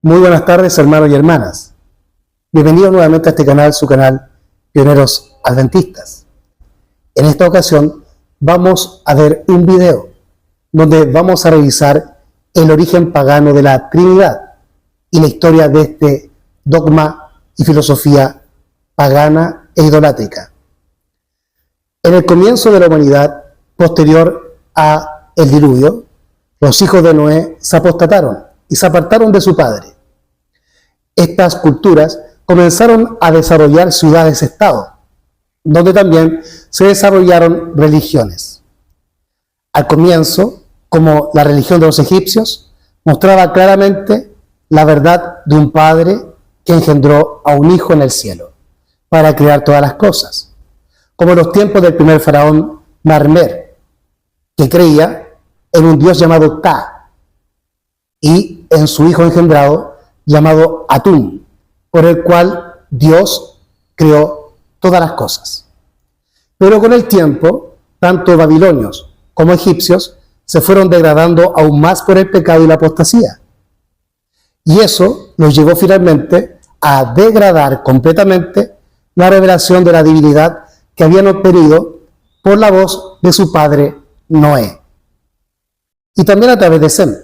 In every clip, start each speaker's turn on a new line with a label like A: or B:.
A: Muy buenas tardes, hermanos y hermanas. Bienvenidos nuevamente a este canal, su canal Pioneros Adventistas. En esta ocasión vamos a ver un video donde vamos a revisar el origen pagano de la Trinidad y la historia de este dogma y filosofía pagana e idolátrica. En el comienzo de la humanidad, posterior a el diluvio, los hijos de Noé se apostataron y se apartaron de su padre. Estas culturas comenzaron a desarrollar ciudades-estado, donde también se desarrollaron religiones. Al comienzo, como la religión de los egipcios, mostraba claramente la verdad de un padre que engendró a un hijo en el cielo para crear todas las cosas, como en los tiempos del primer faraón Narmer, que creía en un dios llamado Ka y en su hijo engendrado llamado Atum, por el cual Dios creó todas las cosas. Pero con el tiempo, tanto babilonios como egipcios se fueron degradando aún más por el pecado y la apostasía. Y eso los llevó finalmente a degradar completamente la revelación de la divinidad que habían obtenido por la voz de su padre Noé. Y también a través de Sem.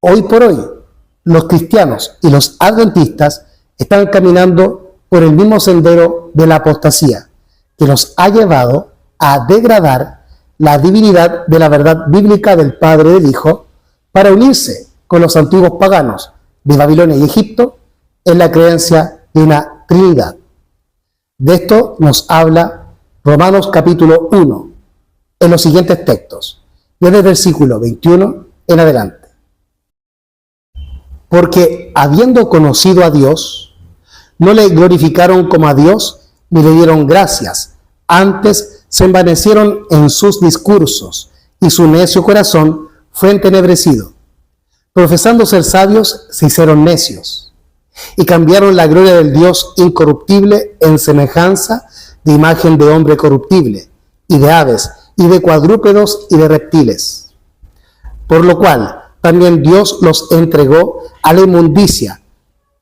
A: Hoy por hoy, los cristianos y los adventistas están caminando por el mismo sendero de la apostasía, que los ha llevado a degradar la divinidad de la verdad bíblica del Padre y del Hijo para unirse con los antiguos paganos de Babilonia y Egipto en la creencia de una Trinidad. De esto nos habla Romanos capítulo 1 en los siguientes textos, desde el versículo 21 en adelante. Porque habiendo conocido a Dios, no le glorificaron como a Dios ni le dieron gracias, antes se envanecieron en sus discursos y su necio corazón fue entenebrecido. Profesando ser sabios, se hicieron necios y cambiaron la gloria del Dios incorruptible en semejanza de imagen de hombre corruptible y de aves y de cuadrúpedos y de reptiles. Por lo cual también Dios los entregó a la inmundicia,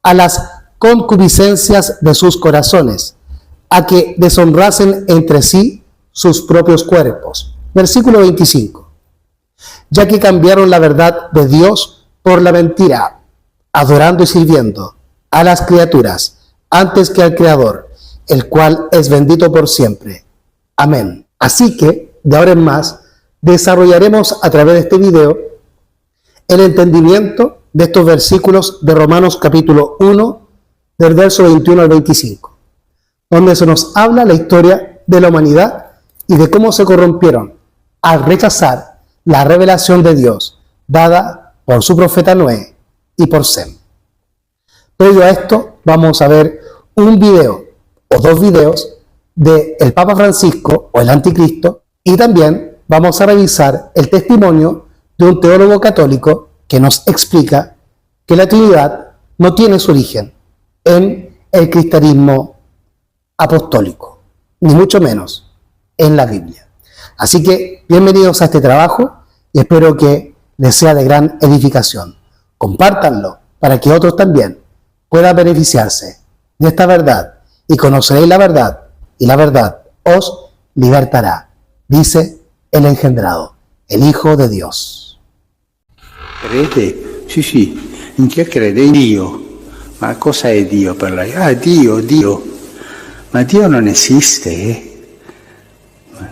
A: a las concupiscencias de sus corazones, a que deshonrasen entre sí sus propios cuerpos. Versículo 25. Ya que cambiaron la verdad de Dios por la mentira, adorando y sirviendo a las criaturas antes que al Creador, el cual es bendito por siempre. Amén. Así que, de ahora en más, desarrollaremos a través de este video el entendimiento de estos versículos de Romanos capítulo 1, del verso 21 al 25, donde se nos habla la historia de la humanidad y de cómo se corrompieron al rechazar la revelación de Dios dada por su profeta Noé y por Sem. Previo a esto, vamos a ver un video o dos videos de el Papa Francisco o el Anticristo, y también vamos a revisar el testimonio de un teólogo católico que nos explica que la Trinidad no tiene su origen en el cristianismo apostólico, ni mucho menos en la Biblia. Así que bienvenidos a este trabajo y espero que les sea de gran edificación. Compártanlo para que otros también puedan beneficiarse de esta verdad y conoceréis la verdad y la verdad os libertará, dice el engendrado, el Hijo de Dios.
B: Crede? Sì, in chi crede? In Dio. Ma cosa è Dio per lei? Dio. Ma Dio non esiste,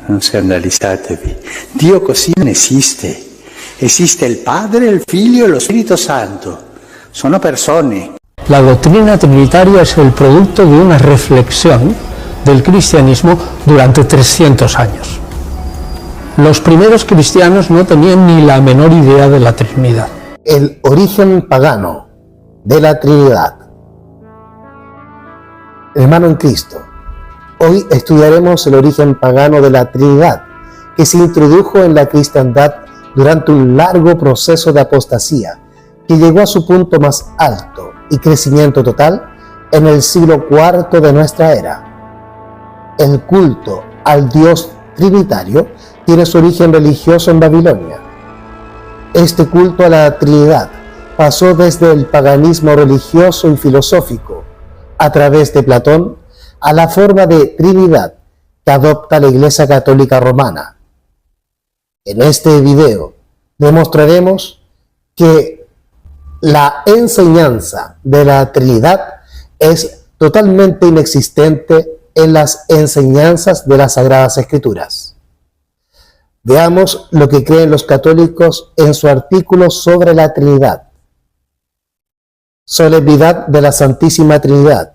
B: Non scandalizzatevi. Dio così non esiste. Esiste il Padre, il Figlio e lo Spirito Santo. Sono persone.
C: La doctrina trinitaria es el producto de una reflexión del cristianismo durante 300 años. Los primeros cristianos no tenían ni la menor idea de la Trinidad.
A: El origen pagano de la Trinidad. Hermano en Cristo, hoy estudiaremos el origen pagano de la Trinidad, que se introdujo en la cristiandad durante un largo proceso de apostasía, que llegó a su punto más alto y crecimiento total en el siglo IV de nuestra era. El culto al Dios trinitario tiene su origen religioso en Babilonia. Este culto a la Trinidad pasó desde el paganismo religioso y filosófico, a través de Platón, a la forma de Trinidad que adopta la Iglesia Católica Romana. En este video demostraremos que la enseñanza de la Trinidad es totalmente inexistente en las enseñanzas de las Sagradas Escrituras. Veamos lo que creen los católicos en su artículo sobre la Trinidad. Solemnidad de la Santísima Trinidad.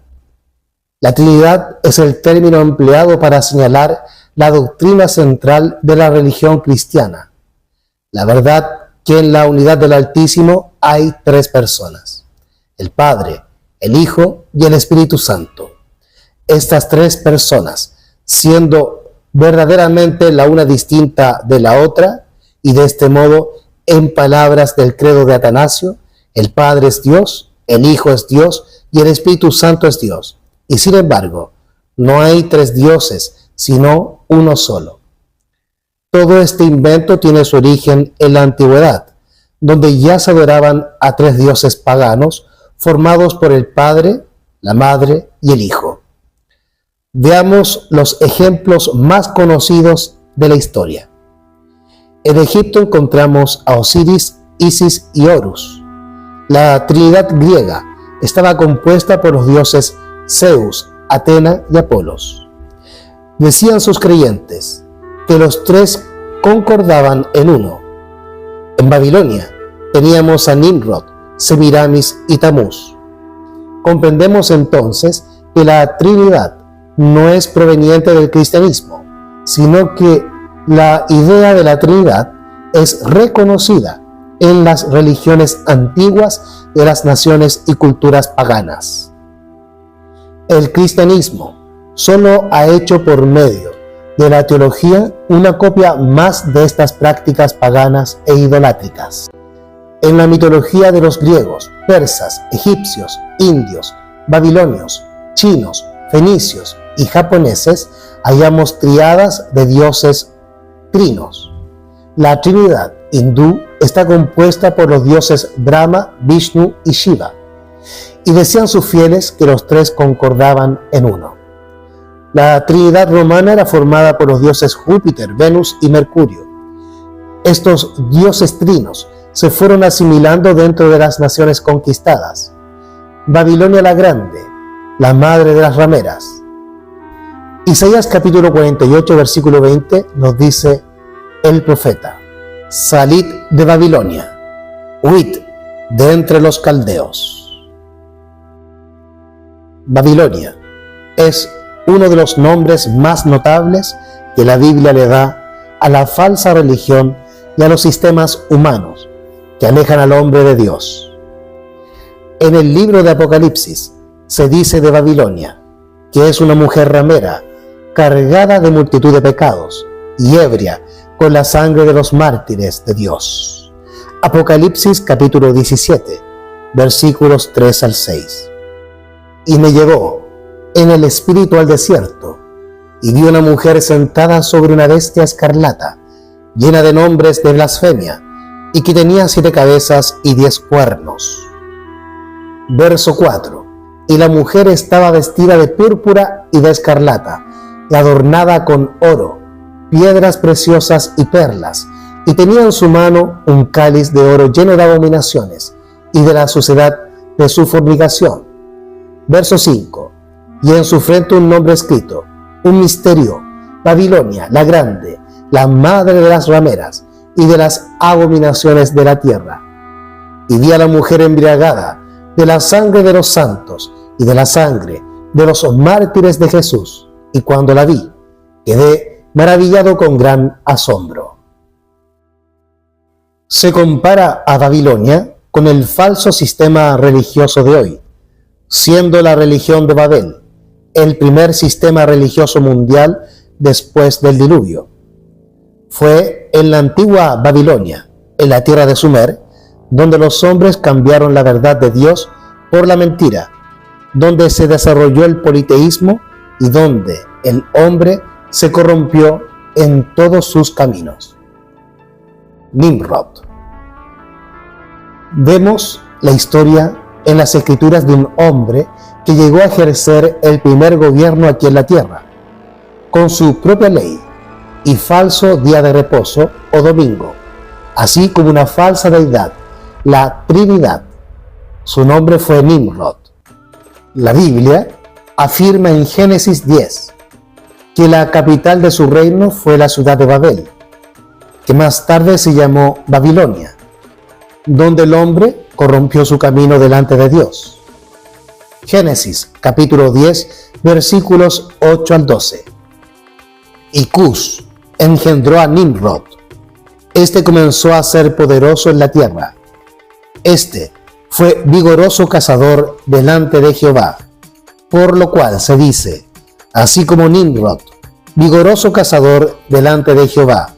A: La Trinidad es el término empleado para señalar la doctrina central de la religión cristiana. La verdad que en la unidad del Altísimo hay tres personas: el Padre, el Hijo y el Espíritu Santo. Estas tres personas, siendo verdaderamente la una distinta de la otra, y de este modo, en palabras del credo de Atanasio, el Padre es Dios, el Hijo es Dios y el Espíritu Santo es Dios. Y sin embargo, no hay tres dioses, sino uno solo. Todo este invento tiene su origen en la antigüedad, donde ya se adoraban a tres dioses paganos formados por el Padre, la Madre y el Hijo. Veamos los ejemplos más conocidos de la historia. En Egipto encontramos a Osiris, Isis y Horus. La Trinidad griega estaba compuesta por los dioses Zeus, Atena y Apolos. Decían sus creyentes que los tres concordaban en uno. En Babilonia teníamos a Nimrod, Semiramis y Tamuz. Comprendemos entonces que la Trinidad no es proveniente del cristianismo, sino que la idea de la Trinidad es reconocida en las religiones antiguas de las naciones y culturas paganas. El cristianismo solo ha hecho por medio de la teología una copia más de estas prácticas paganas e idolátricas. En la mitología de los griegos, persas, egipcios, indios, babilonios, chinos, fenicios y japoneses hallamos tríadas de dioses trinos. La Trinidad hindú está compuesta por los dioses Brahma, Vishnu y Shiva, y decían sus fieles que los tres concordaban en uno. La Trinidad romana era formada por los dioses Júpiter, Venus y Mercurio. Estos dioses trinos se fueron asimilando dentro de las naciones conquistadas. Babilonia la Grande, la madre de las rameras. Isaías capítulo 48, versículo 20 nos dice el profeta: salid de Babilonia, huid de entre los caldeos. Babilonia es uno de los nombres más notables que la Biblia le da a la falsa religión y a los sistemas humanos que alejan al hombre de Dios. En el libro de Apocalipsis se dice de Babilonia que es una mujer ramera, cargada de multitud de pecados y ebria con la sangre de los mártires de Dios. Apocalipsis capítulo 17, versículos 3 al 6. Y me llevó en el espíritu al desierto, y vi una mujer sentada sobre una bestia escarlata, llena de nombres de blasfemia, y que tenía 7 cabezas y 10 cuernos. Verso 4. Y la mujer estaba vestida de púrpura y de escarlata, y adornada con oro, piedras preciosas y perlas, y tenía en su mano un cáliz de oro lleno de abominaciones y de la suciedad de su fornicación. Verso 5. Y en su frente un nombre escrito, un misterio: Babilonia la Grande, la madre de las rameras y de las abominaciones de la tierra. Y vi a la mujer embriagada de la sangre de los santos y de la sangre de los mártires de Jesús, y cuando la vi, quedé maravillado con gran asombro. Se compara a Babilonia con el falso sistema religioso de hoy, siendo la religión de Babel el primer sistema religioso mundial después del diluvio. Fue en la antigua Babilonia, en la tierra de Sumer, donde los hombres cambiaron la verdad de Dios por la mentira, donde se desarrolló el politeísmo y donde el hombre se corrompió en todos sus caminos. Nimrod. Vemos la historia en las escrituras de un hombre que llegó a ejercer el primer gobierno aquí en la tierra, con su propia ley y falso día de reposo o domingo, así como una falsa deidad, la Trinidad. Su nombre fue Nimrod. La Biblia afirma en Génesis 10 que la capital de su reino fue la ciudad de Babel, que más tarde se llamó Babilonia, donde el hombre corrompió su camino delante de Dios. Génesis capítulo 10 versículos 8 al 12. Y Cus engendró a Nimrod. Este comenzó a ser poderoso en la tierra. Este fue vigoroso cazador delante de Jehová, por lo cual se dice, así como Nimrod, vigoroso cazador delante de Jehová.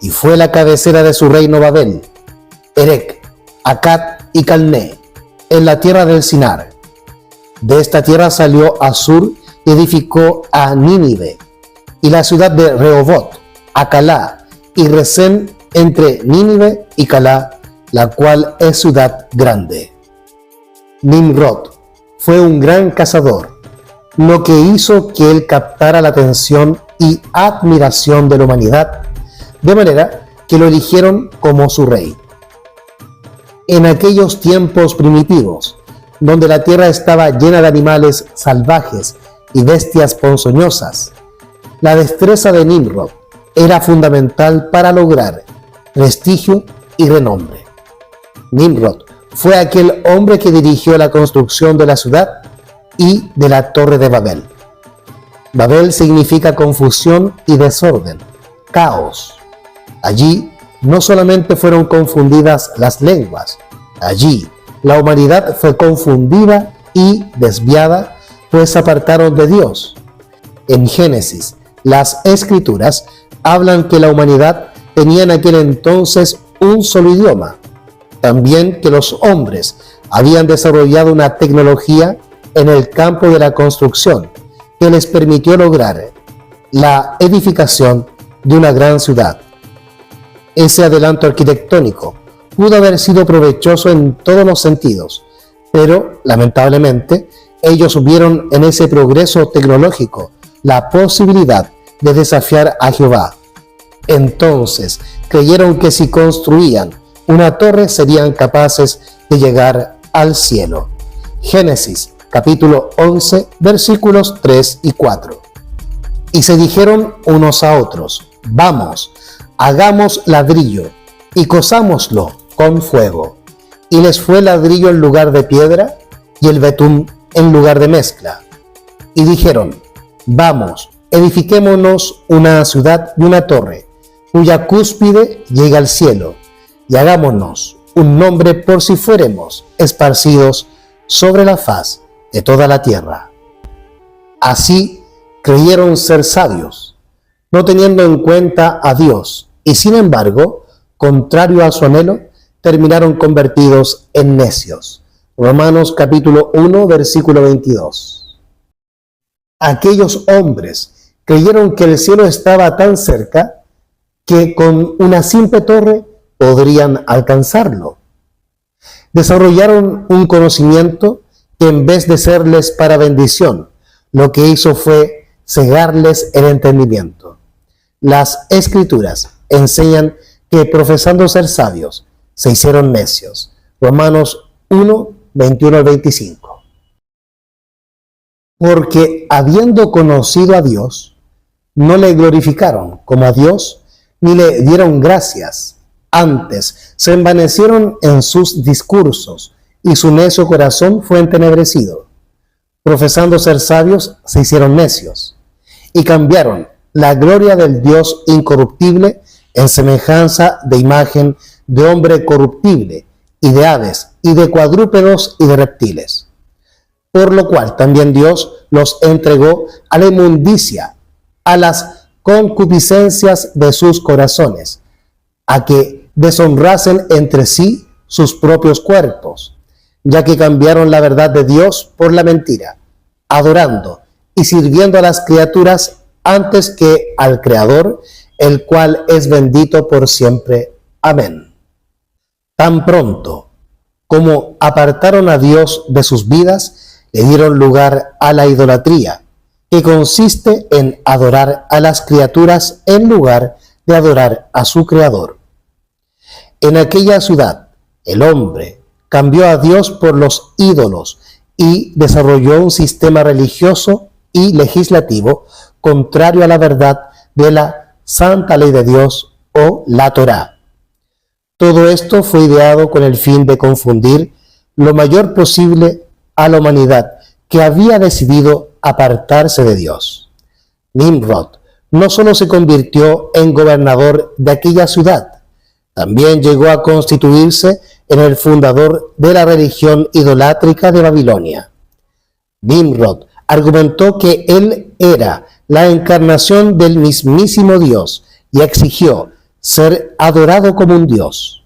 A: Y fue la cabecera de su reino Babel, Erec, Accad y Calné, en la tierra del Sinar. De esta tierra salió Asur y edificó a Nínive, y la ciudad de Rehoboth, a Calá, y Resén entre Nínive y Calá, la cual es ciudad grande. Nimrod fue un gran cazador, lo que hizo que él captara la atención y admiración de la humanidad, de manera que lo eligieron como su rey. En aquellos tiempos primitivos, donde la tierra estaba llena de animales salvajes y bestias ponzoñosas, la destreza de Nimrod era fundamental para lograr prestigio y renombre. Nimrod fue aquel hombre que dirigió la construcción de la ciudad y de la torre de Babel. Babel significa confusión y desorden, caos. Allí no solamente fueron confundidas las lenguas, allí la humanidad fue confundida y desviada, pues se apartaron de Dios. En Génesis, las Escrituras hablan que la humanidad tenía en aquel entonces un solo idioma. También que los hombres habían desarrollado una tecnología en el campo de la construcción que les permitió lograr la edificación de una gran ciudad. Ese adelanto arquitectónico pudo haber sido provechoso en todos los sentidos, pero lamentablemente ellos vieron en ese progreso tecnológico la posibilidad de desafiar a Jehová. Entonces creyeron que si construían una torre serían capaces de llegar al cielo. Génesis capítulo 11 versículos 3 y 4. Y se dijeron unos a otros, vamos, hagamos ladrillo y cozámoslo con fuego. Y les fue ladrillo en lugar de piedra y el betún en lugar de mezcla. Y dijeron, vamos, edifiquémonos una ciudad y una torre, cuya cúspide llega al cielo, y hagámonos un nombre por si fuéremos esparcidos sobre la faz de toda la tierra. Así creyeron ser sabios, no teniendo en cuenta a Dios, y sin embargo, contrario a su anhelo, terminaron convertidos en necios. Romanos capítulo 1, versículo 22. Aquellos hombres creyeron que el cielo estaba tan cerca que con una simple torre podrían alcanzarlo. Desarrollaron un conocimiento que en vez de serles para bendición, lo que hizo fue cegarles el entendimiento. Las Escrituras enseñan que profesando ser sabios, se hicieron necios. Romanos 1, 21 al 25. Porque habiendo conocido a Dios, no le glorificaron como a Dios, ni le dieron gracias. Antes se envanecieron en sus discursos, y su necio corazón fue entenebrecido. Profesando ser sabios, se hicieron necios, y cambiaron la gloria del Dios incorruptible en semejanza de imagen de hombre corruptible, y de aves, y de cuadrúpedos, y de reptiles. Por lo cual también Dios los entregó a la inmundicia, a las concupiscencias de sus corazones, a que deshonrasen entre sí sus propios cuerpos, ya que cambiaron la verdad de Dios por la mentira, adorando y sirviendo a las criaturas antes que al Creador, el cual es bendito por siempre. Amén. Tan pronto como apartaron a Dios de sus vidas, le dieron lugar a la idolatría, que consiste en adorar a las criaturas en lugar de adorar a su Creador. En aquella ciudad, el hombre cambió a Dios por los ídolos y desarrolló un sistema religioso y legislativo contrario a la verdad de la santa ley de Dios o la Torá. Todo esto fue ideado con el fin de confundir lo mayor posible a la humanidad que había decidido apartarse de Dios. Nimrod no solo se convirtió en gobernador de aquella ciudad, también llegó a constituirse en el fundador de la religión idolátrica de Babilonia. Nimrod argumentó que él era la encarnación del mismísimo Dios y exigió ser adorado como un Dios.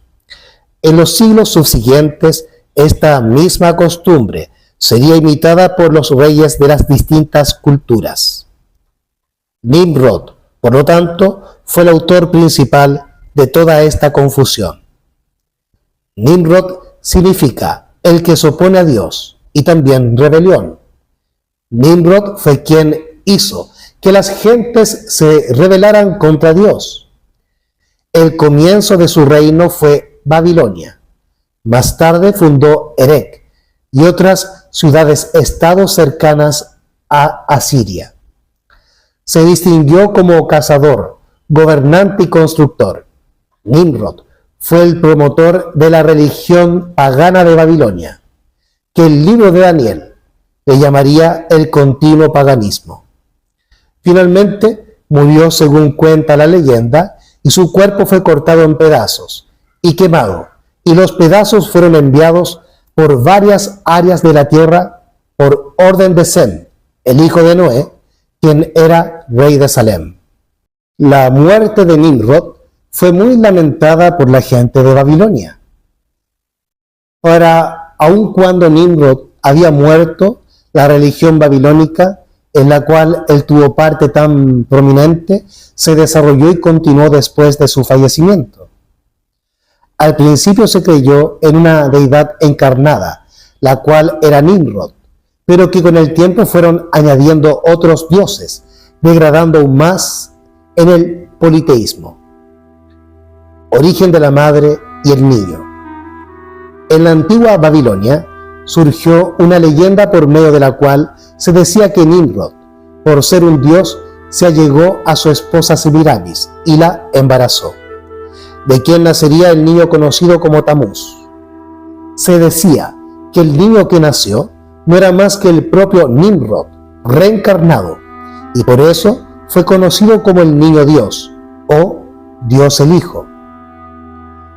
A: En los siglos subsiguientes, esta misma costumbre sería imitada por los reyes de las distintas culturas. Nimrod, por lo tanto, fue el autor principal de toda esta confusión. Nimrod significa el que se opone a Dios y también rebelión. Nimrod fue quien hizo que las gentes se rebelaran contra Dios. El comienzo de su reino fue Babilonia. Más tarde fundó Erech y otras ciudades-estados cercanas a Asiria. Se distinguió como cazador, gobernante y constructor. Nimrod fue el promotor de la religión pagana de Babilonia, que el libro de Daniel le llamaría el continuo paganismo. Finalmente murió según cuenta la leyenda, y su cuerpo fue cortado en pedazos y quemado, y los pedazos fueron enviados por varias áreas de la tierra por orden de Sem, el hijo de Noé, quien era rey de Salem. La muerte de Nimrod fue muy lamentada por la gente de Babilonia. Ahora, aun cuando Nimrod había muerto, la religión babilónica, en la cual él tuvo parte tan prominente, se desarrolló y continuó después de su fallecimiento. Al principio se creyó en una deidad encarnada, la cual era Nimrod, pero que con el tiempo fueron añadiendo otros dioses, degradando aún más en el politeísmo. Origen de la madre y el niño. En la antigua Babilonia surgió una leyenda por medio de la cual se decía que Nimrod, por ser un dios, se allegó a su esposa Semiramis y la embarazó, de quien nacería el niño conocido como Tamuz. Se decía que el niño que nació no era más que el propio Nimrod, reencarnado, y por eso fue conocido como el niño Dios, o Dios el Hijo.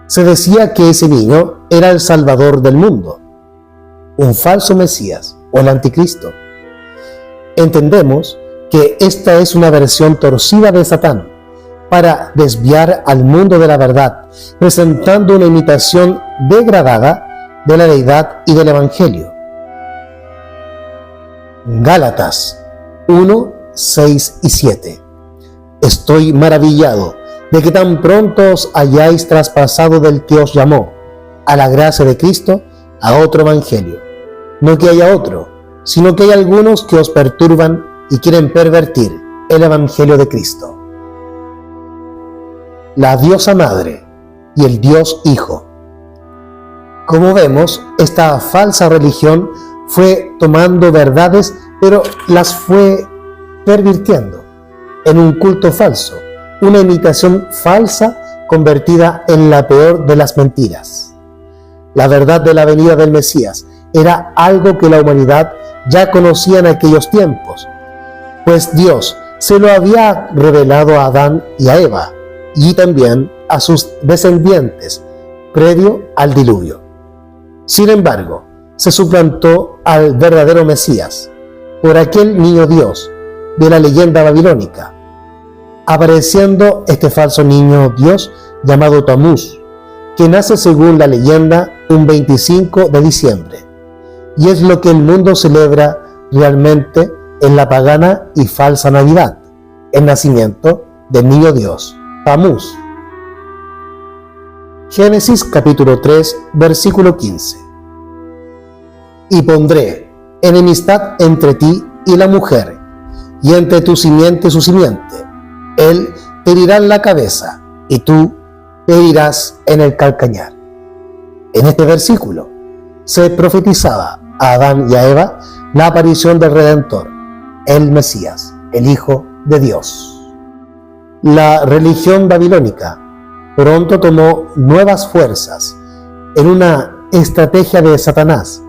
A: Se decía que ese niño era el Salvador del mundo, un falso Mesías o el Anticristo. Entendemos que esta es una versión torcida de Satán para desviar al mundo de la verdad, presentando una imitación degradada de la deidad y del Evangelio. Gálatas 1, 6 y 7. Estoy maravillado de que tan pronto os hayáis traspasado del que os llamó a la gracia de Cristo a otro evangelio. No que haya otro, sino que hay algunos que os perturban y quieren pervertir el evangelio de Cristo. La diosa madre y el Dios Hijo. Como vemos, esta falsa religión fue tomando verdades, pero las fue pervirtiendo en un culto falso, una imitación falsa convertida en la peor de las mentiras. La verdad de la venida del Mesías era algo que la humanidad ya conocía en aquellos tiempos, pues Dios se lo había revelado a Adán y a Eva, y también a sus descendientes, previo al diluvio. Sin embargo, se suplantó al verdadero Mesías por aquel niño Dios de la leyenda babilónica, apareciendo este falso niño Dios llamado Tamuz, que nace según la leyenda un 25 de diciembre, y es lo que el mundo celebra realmente en la pagana y falsa Navidad, el nacimiento del niño Dios, Tamuz. Génesis capítulo 3, versículo 15. y pondré enemistad entre ti y la mujer, y entre tu simiente y su simiente. Él te herirá en la cabeza, y tú te herirás en el calcañar. En este versículo se profetizaba a Adán y a Eva la aparición del Redentor, el Mesías, el Hijo de Dios. La religión babilónica pronto tomó nuevas fuerzas en una estrategia de Satanás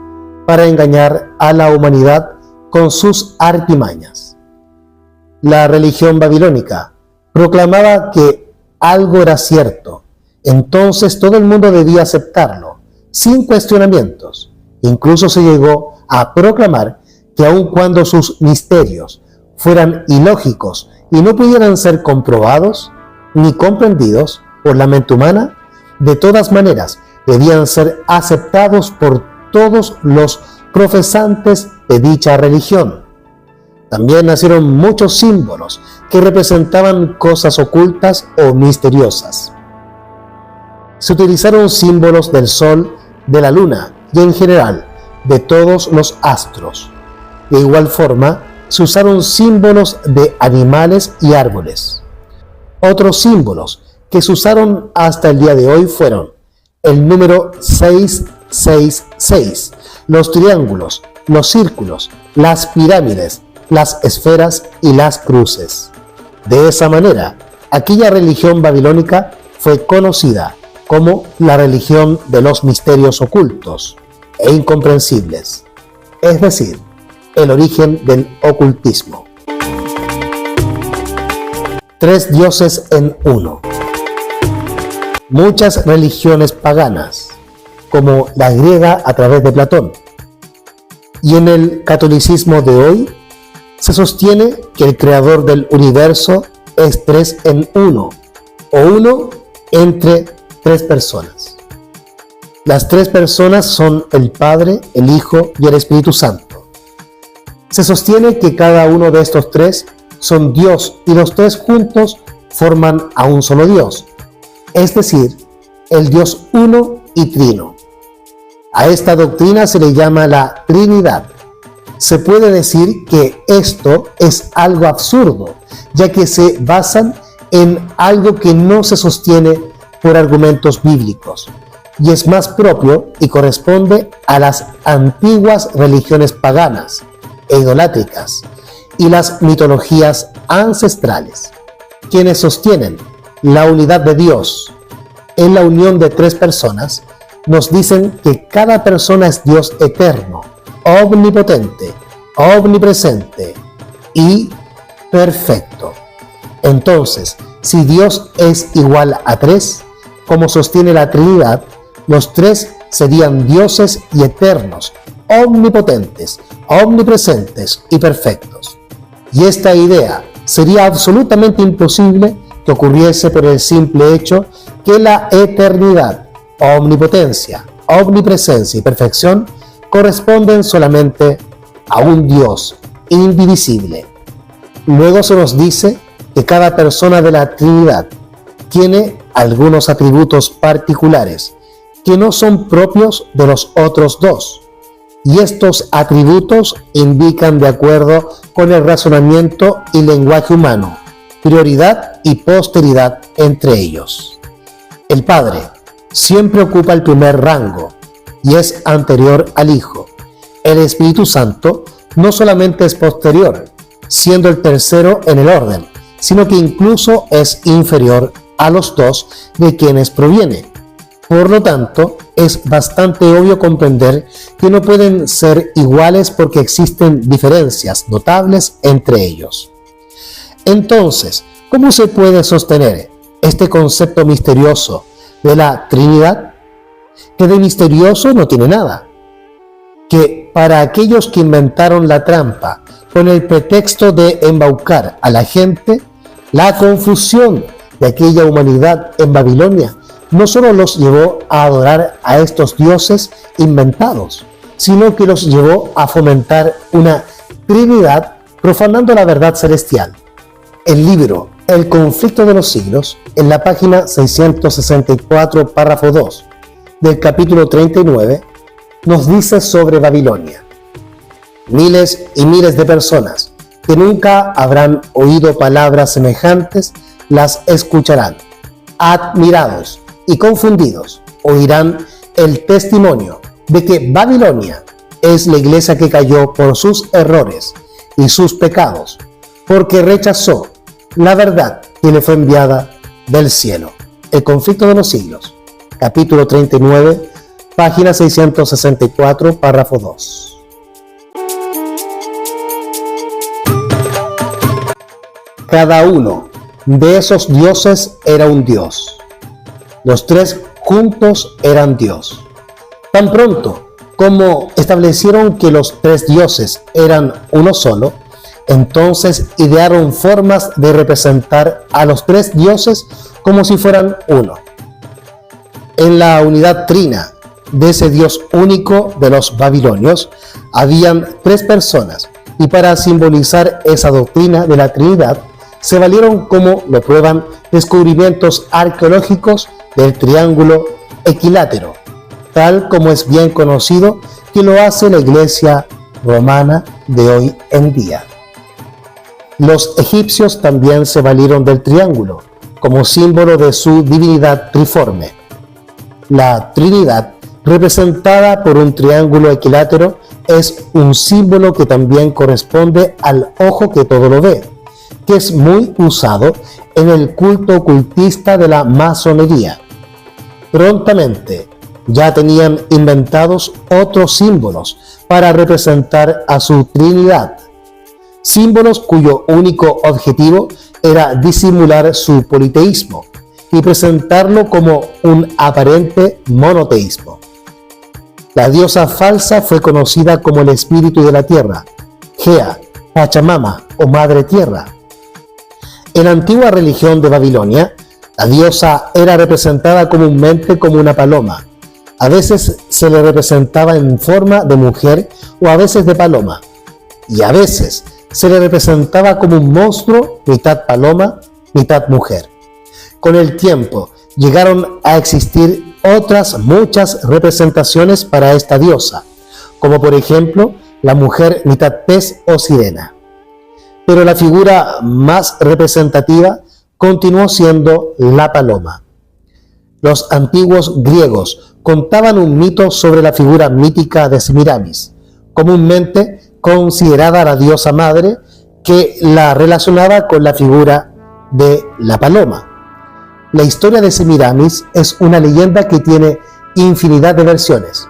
A: para engañar a la humanidad con sus artimañas. La religión babilónica proclamaba que algo era cierto, entonces todo el mundo debía aceptarlo, sin cuestionamientos. Incluso se llegó a proclamar que aun cuando sus misterios fueran ilógicos y no pudieran ser comprobados ni comprendidos por la mente humana, de todas maneras debían ser aceptados por todos los profesantes de dicha religión. También nacieron muchos símbolos que representaban cosas ocultas o misteriosas. Se utilizaron símbolos del sol, de la luna y en general de todos los astros. De igual forma, se usaron símbolos de animales y árboles. Otros símbolos que se usaron hasta el día de hoy fueron el número 666, los triángulos, los círculos, las pirámides, las esferas y las cruces. De esa manera, aquella religión babilónica fue conocida como la religión de los misterios ocultos e incomprensibles, es decir, el origen del ocultismo. Tres dioses en uno. Muchas religiones paganas, como la griega a través de Platón, y en el catolicismo de hoy, se sostiene que el creador del universo es tres en uno, o uno entre tres personas. Las tres personas son el Padre, el Hijo y el Espíritu Santo. Se sostiene que cada uno de estos tres son Dios y los tres juntos forman a un solo Dios, es decir, el Dios uno y trino. A esta doctrina se le llama la Trinidad. Se puede decir que esto es algo absurdo, ya que se basan en algo que no se sostiene por argumentos bíblicos, y es más propio y corresponde a las antiguas religiones paganas e idolátricas y las mitologías ancestrales, quienes sostienen la unidad de Dios en la unión de tres personas. Nos dicen que cada persona es Dios eterno, omnipotente, omnipresente y perfecto. Entonces, si Dios es igual a tres, como sostiene la Trinidad, los tres serían dioses y eternos, omnipotentes, omnipresentes y perfectos. Y esta idea sería absolutamente imposible que ocurriese por el simple hecho que la eternidad, omnipotencia, omnipresencia y perfección corresponden solamente a un Dios indivisible. Luego se nos dice que cada persona de la Trinidad tiene algunos atributos particulares que no son propios de los otros dos, y estos atributos indican, de acuerdo con el razonamiento y lenguaje humano, prioridad y posteridad entre ellos. El Padre siempre ocupa el primer rango y es anterior al Hijo. El Espíritu Santo no solamente es posterior, siendo el tercero en el orden, sino que incluso es inferior a los dos de quienes proviene. Por lo tanto, es bastante obvio comprender que no pueden ser iguales porque existen diferencias notables entre ellos. Entonces, ¿cómo se puede sostener este concepto misterioso de la Trinidad? Que de misterioso no tiene nada. Que para aquellos que inventaron la trampa con el pretexto de embaucar a la gente, la confusión de aquella humanidad en Babilonia no solo los llevó a adorar a estos dioses inventados, sino que los llevó a fomentar una Trinidad profanando la verdad celestial. El libro El conflicto de los siglos, en la página 664, párrafo 2, del capítulo 39, nos dice sobre Babilonia: miles y miles de personas que nunca habrán oído palabras semejantes las escucharán. Admirados y confundidos oirán el testimonio de que Babilonia es la iglesia que cayó por sus errores y sus pecados, porque rechazó la verdad que le fue enviada del cielo. El conflicto de los siglos, capítulo 39, página 664, párrafo 2. Cada uno de esos dioses era un dios. Los tres juntos eran Dios. Tan pronto como establecieron que los tres dioses eran uno solo, entonces idearon formas de representar a los tres dioses como si fueran uno. En la unidad trina de ese Dios único de los babilonios, habían tres personas, y para simbolizar esa doctrina de la Trinidad, se valieron, como lo prueban descubrimientos arqueológicos, del triángulo equilátero, tal como es bien conocido que lo hace la Iglesia romana de hoy en día. Los egipcios también se valieron del triángulo como símbolo de su divinidad triforme. La Trinidad, representada por un triángulo equilátero, es un símbolo que también corresponde al ojo que todo lo ve, que es muy usado en el culto ocultista de la masonería. Prontamente ya tenían inventados otros símbolos para representar a su Trinidad, símbolos cuyo único objetivo era disimular su politeísmo y presentarlo como un aparente monoteísmo. La diosa falsa fue conocida como el espíritu de la tierra, Gea, Pachamama o Madre Tierra. En la antigua religión de Babilonia, la diosa era representada comúnmente como una paloma. A veces se le representaba en forma de mujer o a veces de paloma, y a veces se le representaba como un monstruo, mitad paloma, mitad mujer. Con el tiempo llegaron a existir otras muchas representaciones para esta diosa, como por ejemplo la mujer mitad pez o sirena. Pero la figura más representativa continuó siendo la paloma. Los antiguos griegos contaban un mito sobre la figura mítica de Semiramis, comúnmente considerada la diosa madre, que la relacionaba con la figura de la paloma. La historia de Semiramis es una leyenda que tiene infinidad de versiones.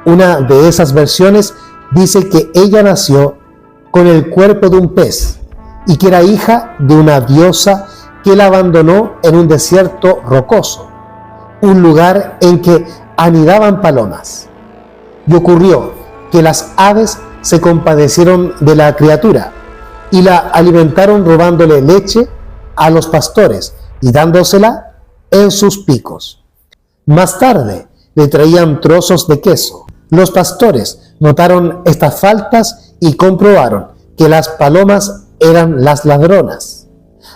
A: Una de esas versiones dice que ella nació con el cuerpo de un pez y que era hija de una diosa que la abandonó en un desierto rocoso, un lugar en que anidaban palomas. Y ocurrió que las aves se compadecieron de la criatura y la alimentaron robándole leche a los pastores y dándosela en sus picos. Más tarde le traían trozos de queso. Los pastores notaron estas faltas y comprobaron que las palomas eran las ladronas.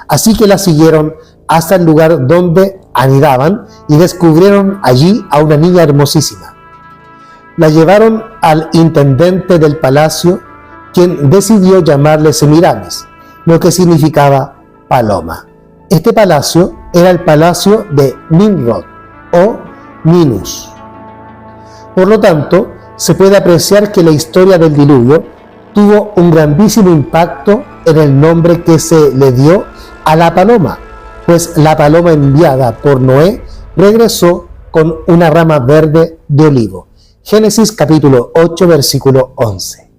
A: Así que las siguieron hasta el lugar donde anidaban y descubrieron allí a una niña hermosísima. La llevaron al intendente del palacio, quien decidió llamarle Semiramis, lo que significaba paloma. Este palacio era el palacio de Nimrod o Ninus. Por lo tanto, se puede apreciar que la historia del diluvio tuvo un grandísimo impacto en el nombre que se le dio a la paloma, pues la paloma enviada por Noé regresó con una rama verde de olivo. Génesis capítulo 8, versículo 11.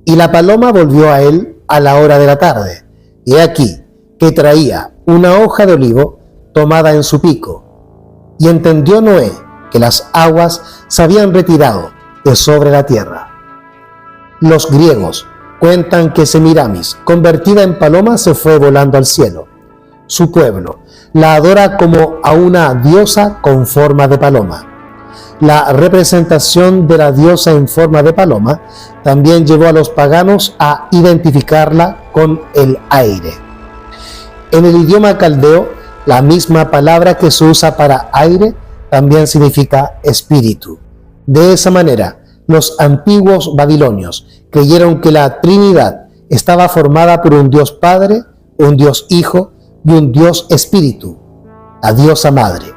A: Y la paloma volvió a él a la hora de la tarde, y he aquí que traía una hoja de olivo tomada en su pico. Y entendió Noé que las aguas se habían retirado de sobre la tierra. Los griegos cuentan que Semiramis, convertida en paloma, se fue volando al cielo. Su pueblo la adora como a una diosa con forma de paloma. La representación de la diosa en forma de paloma también llevó a los paganos a identificarla con el aire. En el idioma caldeo, la misma palabra que se usa para aire también significa espíritu. De esa manera, los antiguos babilonios creyeron que la Trinidad estaba formada por un Dios Padre, un Dios Hijo y un Dios Espíritu, la diosa Madre.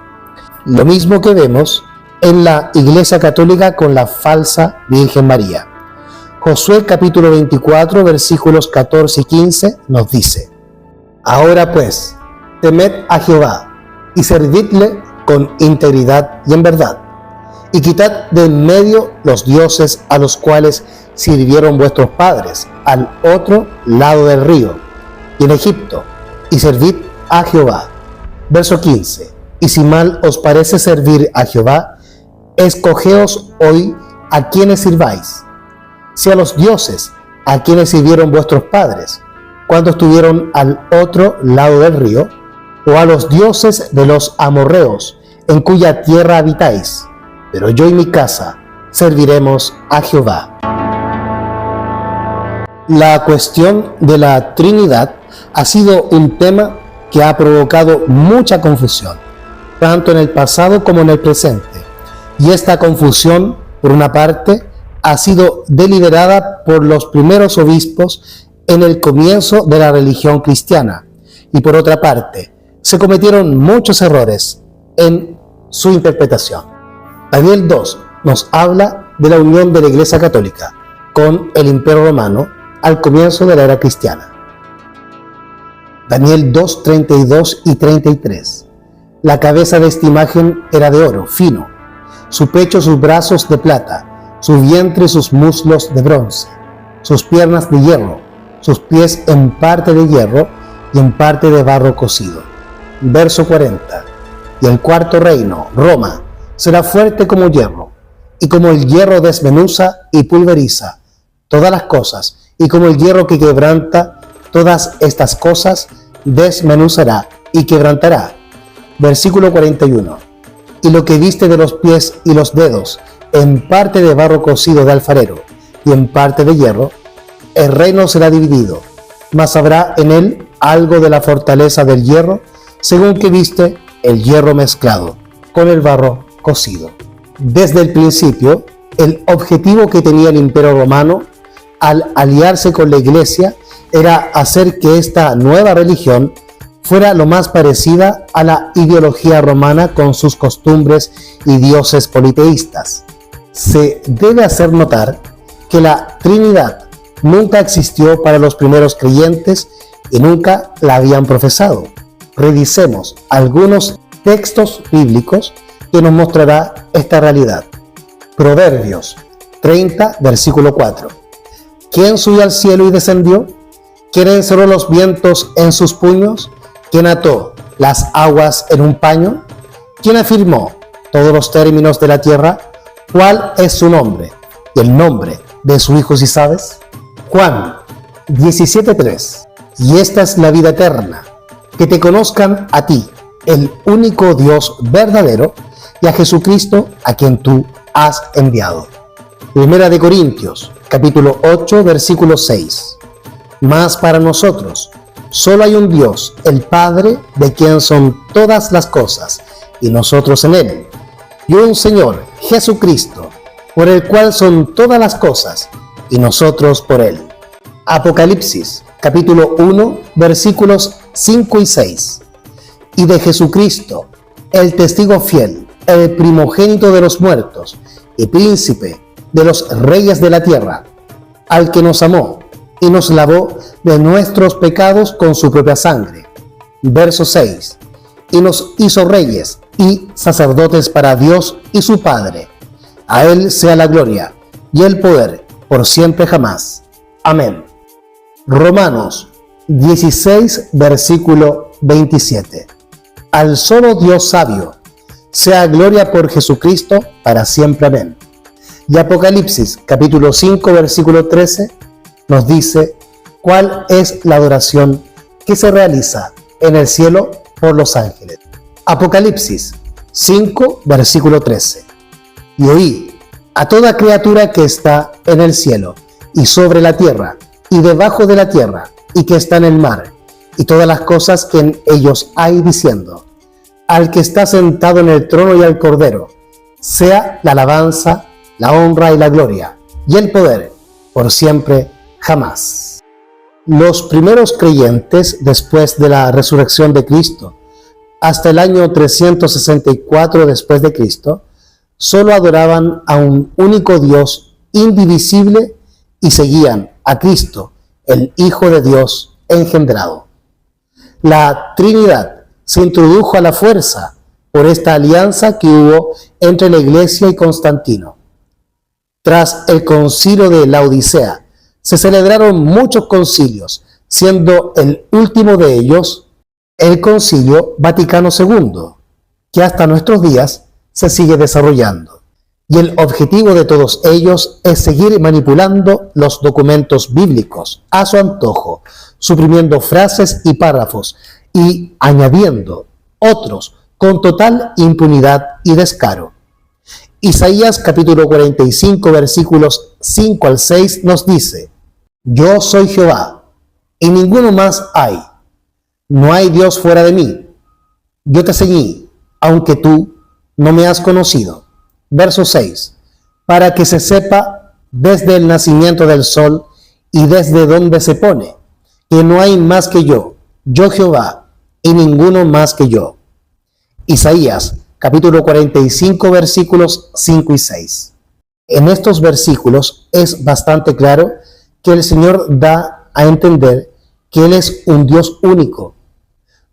A: Lo mismo que vemos en la Iglesia Católica con la falsa Virgen María. Josué capítulo 24, versículos 14 y 15 nos dice: Ahora pues, temed a Jehová y servidle con integridad y en verdad, y quitad de en medio los dioses a los cuales sirvieron vuestros padres al otro lado del río y en Egipto, y servid a Jehová. Verso 15: Y si mal os parece servir a Jehová, escogeos hoy a quienes sirváis, si a los dioses a quienes sirvieron vuestros padres cuando estuvieron al otro lado del río, o a los dioses de los amorreos en cuya tierra habitáis, pero yo y mi casa serviremos a Jehová. La cuestión de la Trinidad ha sido un tema que ha provocado mucha confusión, tanto en el pasado como en el presente. Y esta confusión, por una parte, ha sido deliberada por los primeros obispos en el comienzo de la religión cristiana, y por otra parte, se cometieron muchos errores en su interpretación. Daniel 2 nos habla de la unión de la Iglesia Católica con el Imperio Romano al comienzo de la era cristiana. Daniel 2, 32 y 33. La cabeza de esta imagen era de oro fino, su pecho, sus brazos de plata, su vientre y sus muslos de bronce, sus piernas de hierro, sus pies en parte de hierro y en parte de barro cocido. Verso 40. Y el cuarto reino, Roma, será fuerte como hierro, y como el hierro desmenuza y pulveriza todas las cosas, y como el hierro que quebranta todas estas cosas, desmenuzará y quebrantará. Versículo 41. Y lo que viste de los pies y los dedos, en parte de barro cocido de alfarero y en parte de hierro, el reino será dividido, mas habrá en él algo de la fortaleza del hierro, según que viste el hierro mezclado con el barro cocido. Desde el principio, el objetivo que tenía el Imperio Romano al aliarse con la Iglesia era hacer que esta nueva religión fuera lo más parecida a la ideología romana con sus costumbres y dioses politeístas. Se debe hacer notar que la Trinidad nunca existió para los primeros creyentes y nunca la habían profesado. Revisemos algunos textos bíblicos que nos mostrará esta realidad. Proverbios 30, versículo 4. ¿Quién subió al cielo y descendió? ¿Quién encerró los vientos en sus puños? ¿Quién ató las aguas en un paño? ¿Quién afirmó todos los términos de la tierra? ¿Cuál es su nombre y el nombre de su hijo, si sabes? Juan 17:3. Y esta es la vida eterna, que te conozcan a ti, el único Dios verdadero, y a Jesucristo, a quien tú has enviado. Primera de Corintios, capítulo 8, versículo 6. Mas para nosotros solo hay un Dios, el Padre, de quien son todas las cosas, y nosotros en Él, y un Señor, Jesucristo, por el cual son todas las cosas, y nosotros por Él. Apocalipsis, capítulo 1, versículos 5 y 6. Y de Jesucristo, el testigo fiel, el primogénito de los muertos, y príncipe de los reyes de la tierra, al que nos amó y nos lavó de nuestros pecados con su propia sangre. Verso 6. Y nos hizo reyes y sacerdotes para Dios y su Padre. A Él sea la gloria y el poder por siempre jamás. Amén. Romanos 16, versículo 27. Al solo Dios sabio, sea gloria por Jesucristo para siempre. Amén. Y Apocalipsis, capítulo 5, versículo 13, nos dice cuál es la adoración que se realiza en el cielo por los ángeles. Apocalipsis 5, versículo 13. Y oí a toda criatura que está en el cielo, y sobre la tierra, y debajo de la tierra, y que está en el mar, y todas las cosas que en ellos hay, diciendo: al que está sentado en el trono y al Cordero, sea la alabanza, la honra y la gloria, y el poder, por siempre, jamás. Los primeros creyentes, después de la resurrección de Cristo, hasta el año 364 después de Cristo, solo adoraban a un único Dios indivisible y seguían a Cristo, el Hijo de Dios engendrado. La Trinidad se introdujo a la fuerza por esta alianza que hubo entre la Iglesia y Constantino. Tras el concilio de Laodicea, se celebraron muchos concilios, siendo el último de ellos el Concilio Vaticano II, que hasta nuestros días se sigue desarrollando. Y el objetivo de todos ellos es seguir manipulando los documentos bíblicos a su antojo, suprimiendo frases y párrafos y añadiendo otros con total impunidad y descaro. Isaías capítulo 45 versículos 5 al 6 nos dice: Yo soy Jehová, y ninguno más hay. No hay Dios fuera de mí. Yo te ceñí, aunque tú no me has conocido. Verso 6. Para que se sepa desde el nacimiento del sol y desde donde se pone, que no hay más que yo Jehová, y ninguno más que yo. Isaías capítulo 45 versículos 5 y 6. En estos versículos es bastante claro que el Señor da a entender que Él es un Dios único.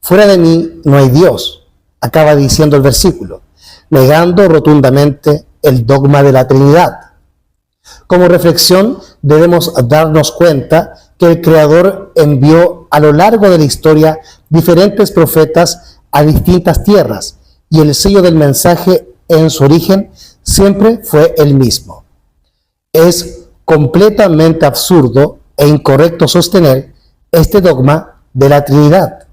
A: Fuera de mí no hay Dios, acaba diciendo el versículo, negando rotundamente el dogma de la Trinidad. Como reflexión, debemos darnos cuenta que el Creador envió a lo largo de la historia diferentes profetas a distintas tierras, y el sello del mensaje en su origen siempre fue el mismo. Es completamente absurdo e incorrecto sostener este dogma de la Trinidad.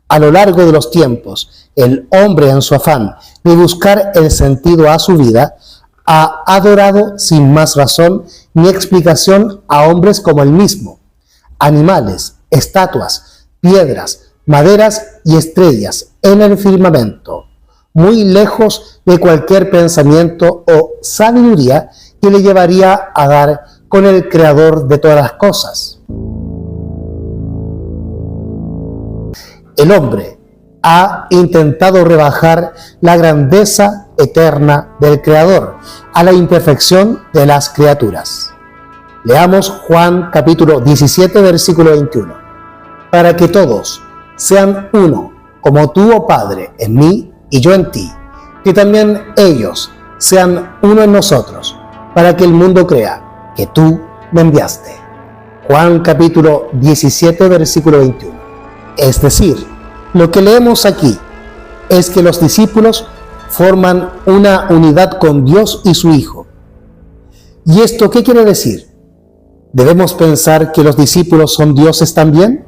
A: A lo largo de los tiempos, el hombre, en su afán de buscar el sentido a su vida, ha adorado sin más razón ni explicación a hombres como él mismo, animales, estatuas, piedras, maderas y estrellas en el firmamento, muy lejos de cualquier pensamiento o sabiduría que le llevaría a dar con el Creador de todas las cosas. El hombre ha intentado rebajar la grandeza eterna del Creador a la imperfección de las criaturas. Leamos Juan capítulo 17 versículo 21. Para que todos sean uno, como tú, oh Padre, en mí y yo en ti, que también ellos sean uno en nosotros, para que el mundo crea que tú me enviaste. Juan capítulo 17 versículo 21. Es decir, lo que leemos aquí es que los discípulos forman una unidad con Dios y su Hijo. ¿Y esto qué quiere decir? ¿Debemos pensar que los discípulos son dioses también?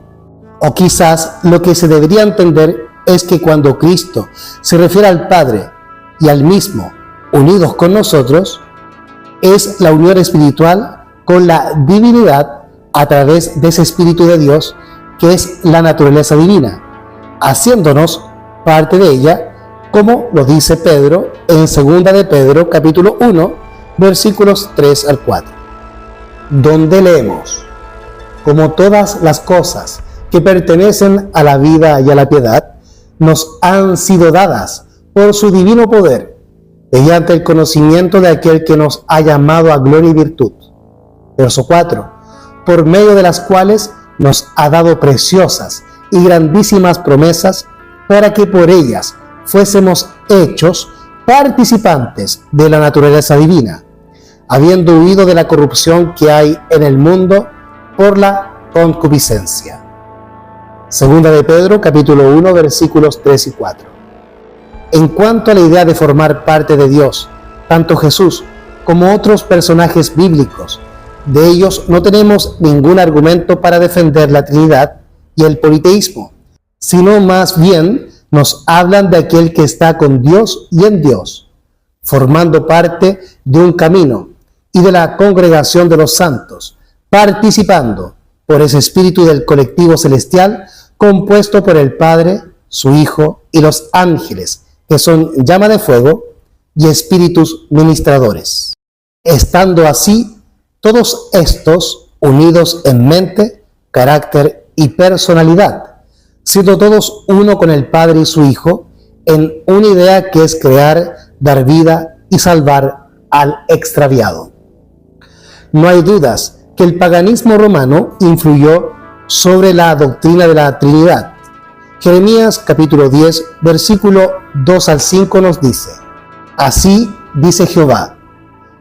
A: O quizás lo que se debería entender es que cuando Cristo se refiere al Padre y al mismo unidos con nosotros, es la unión espiritual con la divinidad a través de ese Espíritu de Dios que es la naturaleza divina, haciéndonos parte de ella, como lo dice Pedro en 2 de Pedro capítulo 1 versículos 3 al 4, donde leemos: como todas las cosas que pertenecen a la vida y a la piedad nos han sido dadas por su divino poder, mediante el conocimiento de aquel que nos ha llamado a gloria y virtud. Verso 4, por medio de las cuales nos ha dado preciosas y grandísimas promesas, para que por ellas fuésemos hechos participantes de la naturaleza divina, habiendo huido de la corrupción que hay en el mundo por la concupiscencia. Segunda de Pedro, capítulo 1, versículos 3 y 4. En cuanto a la idea de formar parte de Dios, tanto Jesús como otros personajes bíblicos, de ellos no tenemos ningún argumento para defender la Trinidad y el politeísmo, sino más bien nos hablan de aquel que está con Dios y en Dios, formando parte de un camino y de la congregación de los santos, participando por ese espíritu del colectivo celestial compuesto por el Padre, su Hijo y los ángeles, que son llama de fuego y espíritus ministradores. estando así todos estos unidos en mente, carácter y personalidad, siendo todos uno con el Padre y su Hijo, en una idea que es crear, dar vida y salvar al extraviado. No hay dudas que el paganismo romano influyó sobre la doctrina de la Trinidad. Jeremías capítulo 10, versículo 2 al 5 nos dice: Así dice Jehová,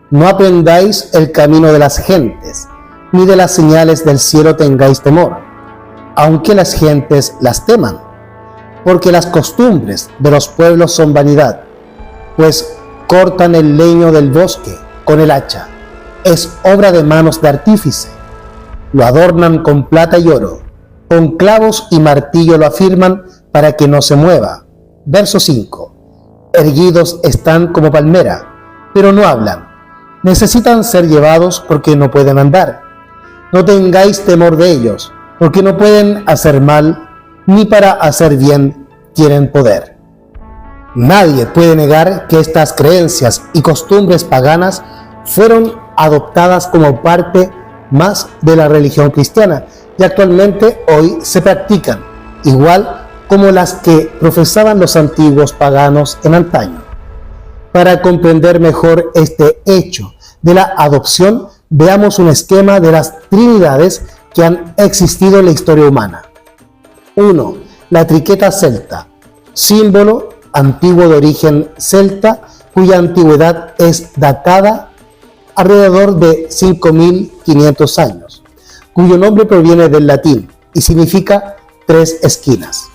A: no aprendáis el camino de las gentes, ni de las señales del cielo tengáis temor, aunque las gentes las teman, porque las costumbres de los pueblos son vanidad, pues cortan el leño del bosque con el hacha, es obra de manos de artífice, lo adornan con plata y oro, con clavos y martillo lo afirman para que no se mueva. Verso 5. Erguidos están como palmera, pero no hablan, necesitan ser llevados porque no pueden andar. No tengáis temor de ellos, porque no pueden hacer mal, ni para hacer bien tienen poder. Nadie puede negar que estas creencias y costumbres paganas fueron adoptadas como parte más de la religión cristiana y actualmente hoy se practican, igual como las que profesaban los antiguos paganos en antaño. Para comprender mejor este hecho de la adopción, veamos un esquema de las trinidades que han existido en la historia humana. 1. La triqueta celta, símbolo antiguo de origen celta, cuya antigüedad es datada alrededor de 5.500 años, cuyo nombre proviene del latín y significa tres esquinas.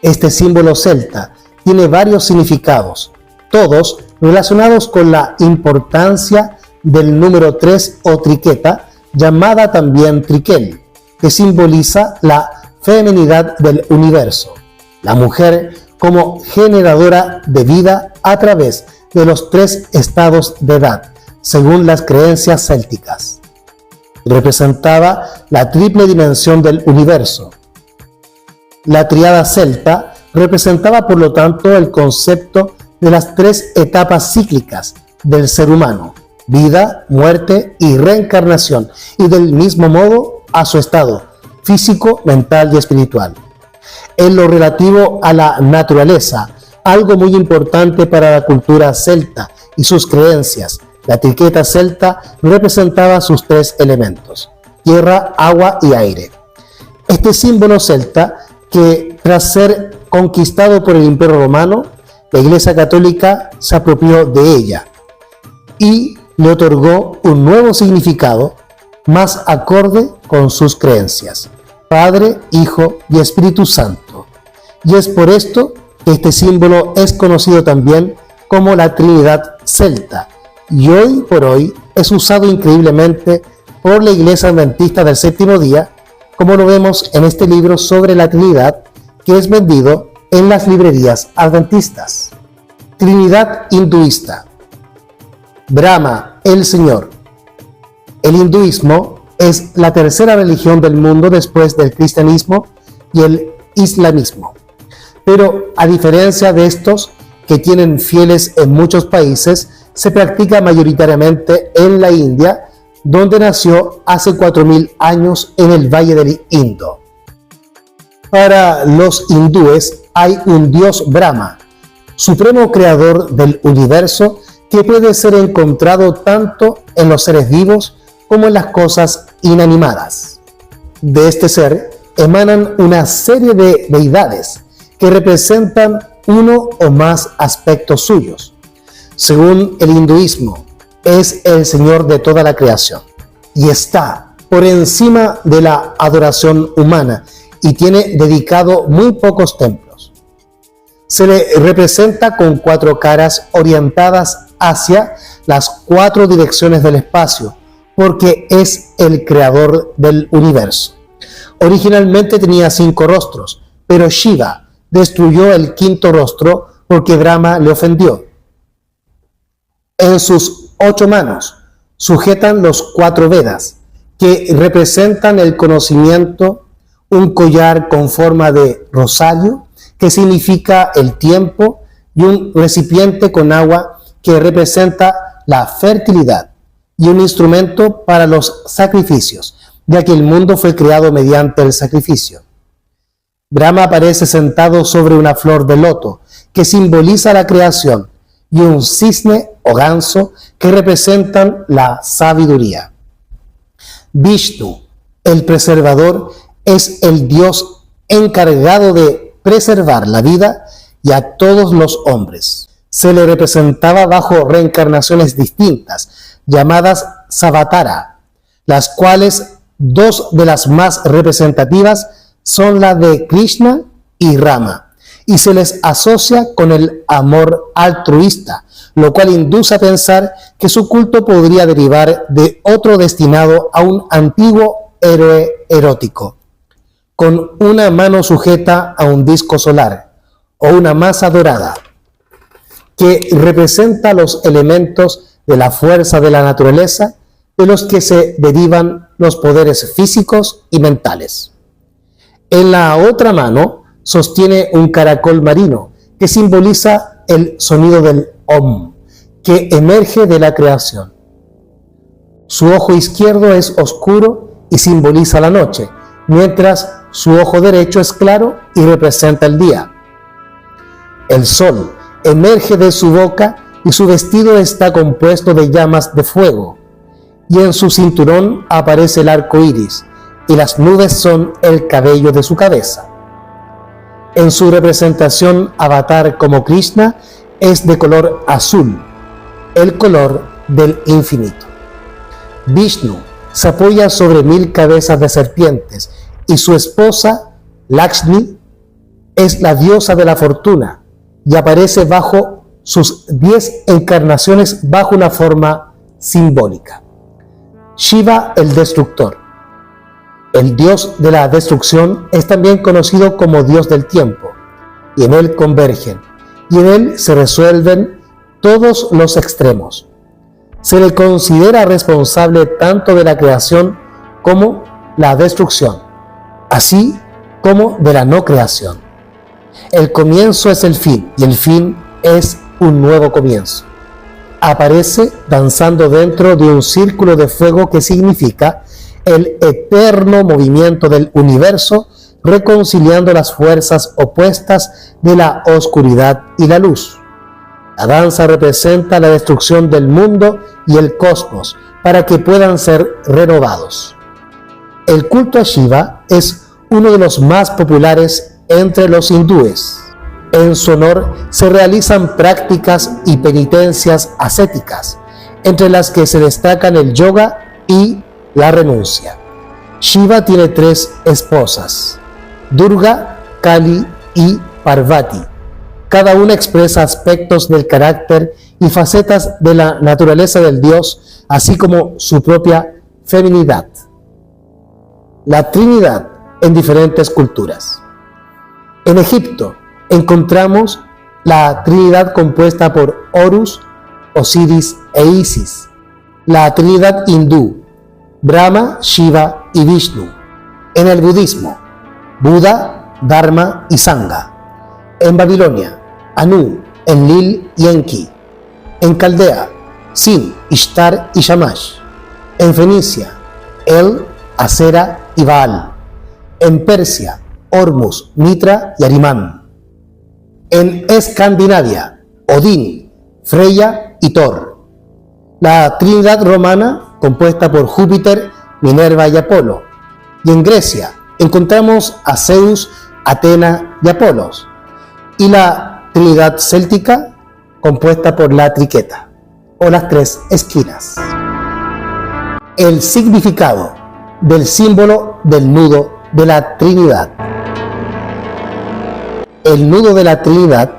A: Este símbolo celta tiene varios significados, todos relacionados con la importancia del número 3 o triqueta, llamada también triquel, que simboliza la feminidad del universo, la mujer como generadora de vida a través de los tres estados de edad, según las creencias célticas. Representaba la triple dimensión del universo. La tríada celta representaba, por lo tanto, el concepto de las tres etapas cíclicas del ser humano: vida, muerte y reencarnación, y del mismo modo a su estado físico, mental y espiritual. En lo relativo a la naturaleza, algo muy importante para la cultura celta y sus creencias, la triqueta celta representaba sus tres elementos: tierra, agua y aire. Este símbolo celta, que tras ser conquistado por el Imperio Romano, la Iglesia Católica se apropió de ella y le otorgó un nuevo significado más acorde con sus creencias: Padre, Hijo y Espíritu Santo. Y es por esto que este símbolo es conocido también como la Trinidad celta, y hoy por hoy es usado increíblemente por la Iglesia Adventista del Séptimo Día, como lo vemos en este libro sobre la Trinidad, que es vendido en las librerías adventistas. Trinidad hinduista. Brahma, el Señor. El hinduismo es la tercera religión del mundo después del cristianismo y el islamismo. Pero a diferencia de estos, que tienen fieles en muchos países, se practica mayoritariamente en la India, donde nació hace 4.000 años en el Valle del Indo. Para los hindúes hay un dios Brahma, supremo creador del universo, que puede ser encontrado tanto en los seres vivos como en las cosas inanimadas. De este ser emanan una serie de deidades que representan uno o más aspectos suyos. Según el hinduismo, es el Señor de toda la creación y está por encima de la adoración humana y tiene dedicado muy pocos templos. Se le representa con 4 caras orientadas hacia las 4 direcciones del espacio, porque es el creador del universo. Originalmente tenía 5 rostros, pero Shiva destruyó el 5.º rostro porque Brahma le ofendió. En sus 8 manos sujetan los 4 Vedas, que representan el conocimiento, un collar con forma de rosario, que significa el tiempo, y un recipiente con agua que representa la fertilidad. y un instrumento para los sacrificios, ya que el mundo fue creado mediante el sacrificio. Brahma aparece sentado sobre una flor de loto, que simboliza la creación, y un cisne o ganso, que representan la sabiduría. Vishnu, el preservador, es el Dios encargado de preservar la vida y a todos los hombres. Se le representaba bajo reencarnaciones distintas, llamadas Savatara, las cuales dos de las más representativas son la de Krishna y Rama, y se les asocia con el amor altruista, lo cual induce a pensar que su culto podría derivar de otro destinado a un antiguo héroe erótico, con una mano sujeta a un disco solar o una masa dorada, que representa los elementos de la fuerza de la naturaleza de los que se derivan los poderes físicos y mentales. En la otra mano sostiene un caracol marino que simboliza el sonido del Om, que emerge de la creación. Su ojo izquierdo es oscuro y simboliza la noche, mientras su ojo derecho es claro y representa el día. El sol emerge de su boca y su vestido está compuesto de llamas de fuego, y en su cinturón aparece el arco iris, y las nubes son el cabello de su cabeza. En su representación avatar como Krishna es de color azul, el color del infinito. Vishnu se apoya sobre 1000 cabezas de serpientes y su esposa, Lakshmi, es la diosa de la fortuna y aparece bajo sus 10 encarnaciones bajo una forma simbólica. Shiva, el destructor. El dios de la destrucción es también conocido como dios del tiempo, y en él convergen, y en él se resuelven todos los extremos. Se le considera responsable tanto de la creación como la destrucción, así como de la no creación. El comienzo es el fin, y el fin es un nuevo comienzo. Aparece danzando dentro de un círculo de fuego que significa el eterno movimiento del universo, reconciliando las fuerzas opuestas de la oscuridad y la luz. La danza representa la destrucción del mundo y el cosmos para que puedan ser renovados. El culto a Shiva es uno de los más populares entre los hindúes. En su honor se realizan prácticas y penitencias ascéticas, entre las que se destacan el yoga y la renuncia. Shiva tiene 3 esposas, Durga, Kali y Parvati. Cada una expresa aspectos del carácter y facetas de la naturaleza del dios, así como su propia feminidad. La Trinidad en diferentes culturas. En Egipto encontramos la Trinidad compuesta por Horus, Osiris e Isis. La Trinidad hindú, Brahma, Shiva y Vishnu. En el budismo, Buda, Dharma y Sangha. En Babilonia, Anu, Enlil y Enki. En Caldea, Sin, Ishtar y Shamash. En Fenicia, El, Asera y Baal. En Persia, Hormuz, Mitra y Arimán. En Escandinavia, Odín, Freya y Thor. La Trinidad romana, compuesta por Júpiter, Minerva y Apolo. Y en Grecia encontramos a Zeus, Atena y Apolos. Y la Trinidad céltica, compuesta por la triqueta, o las 3 esquinas. El significado del símbolo del nudo de la Trinidad. El nudo de la Trinidad,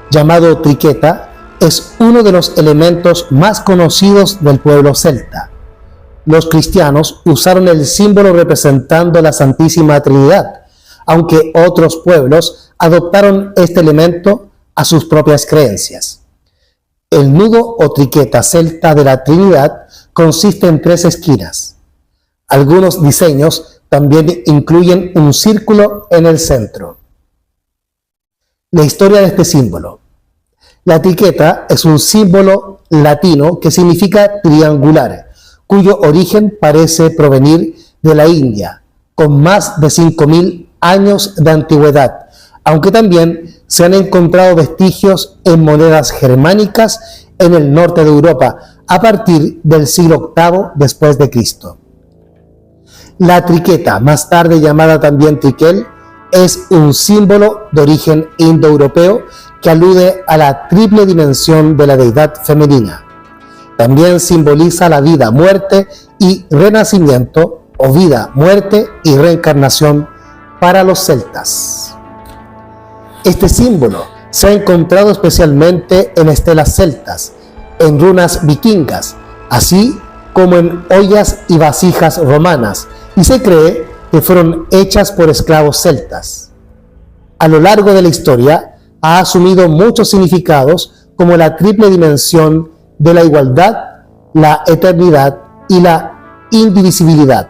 A: llamado triqueta, es uno de los elementos más conocidos del pueblo celta. Los cristianos usaron el símbolo representando la Santísima Trinidad, aunque otros pueblos adoptaron este elemento a sus propias creencias. El nudo o triqueta celta de la Trinidad consiste en 3 esquinas. Algunos diseños también incluyen un círculo en el centro. La historia de este símbolo. La triqueta es un símbolo latino que significa triangular, cuyo origen parece provenir de la India, con más de 5.000 años de antigüedad, aunque también se han encontrado vestigios en monedas germánicas en el norte de Europa a partir del siglo VIII después de Cristo. La triqueta, más tarde llamada también triquel, es un símbolo de origen indoeuropeo que alude a la triple dimensión de la deidad femenina. También simboliza la vida, muerte y renacimiento, o vida, muerte y reencarnación para los celtas. Este símbolo se ha encontrado especialmente en estelas celtas, en runas vikingas, así como en ollas y vasijas romanas, y se cree que fueron hechas por esclavos celtas. A lo largo de la historia ha asumido muchos significados como la triple dimensión de la igualdad, la eternidad y la indivisibilidad.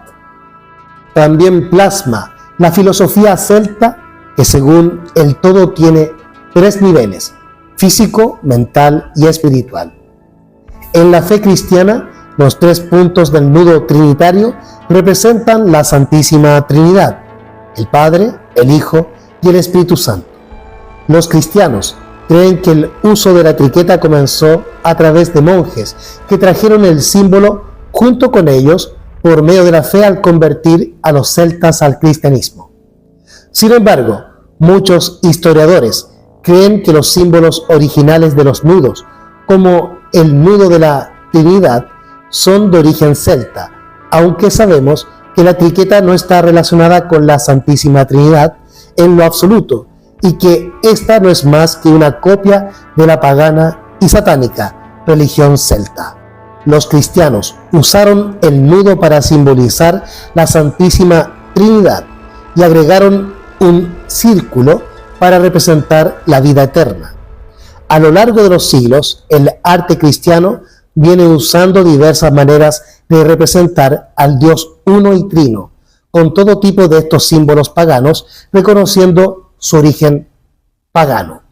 A: También plasma la filosofía celta, que según el todo tiene 3 niveles: físico, mental y espiritual. En la fe cristiana, los 3 puntos del nudo trinitario representan la Santísima Trinidad: el Padre, el Hijo y el Espíritu Santo. Los cristianos creen que el uso de la triqueta comenzó a través de monjes que trajeron el símbolo junto con ellos por medio de la fe al convertir a los celtas al cristianismo. Sin embargo, muchos historiadores creen que los símbolos originales de los nudos, como el nudo de la Trinidad, son de origen celta, aunque sabemos que la triqueta no está relacionada con la Santísima Trinidad en lo absoluto, y que esta no es más que una copia de la pagana y satánica religión celta. Los cristianos usaron el nudo para simbolizar la Santísima Trinidad y agregaron un círculo para representar la vida eterna. A lo largo de los siglos, el arte cristiano viene usando diversas maneras de representar al Dios uno y trino, con todo tipo de estos símbolos paganos, reconociendo su origen pagano.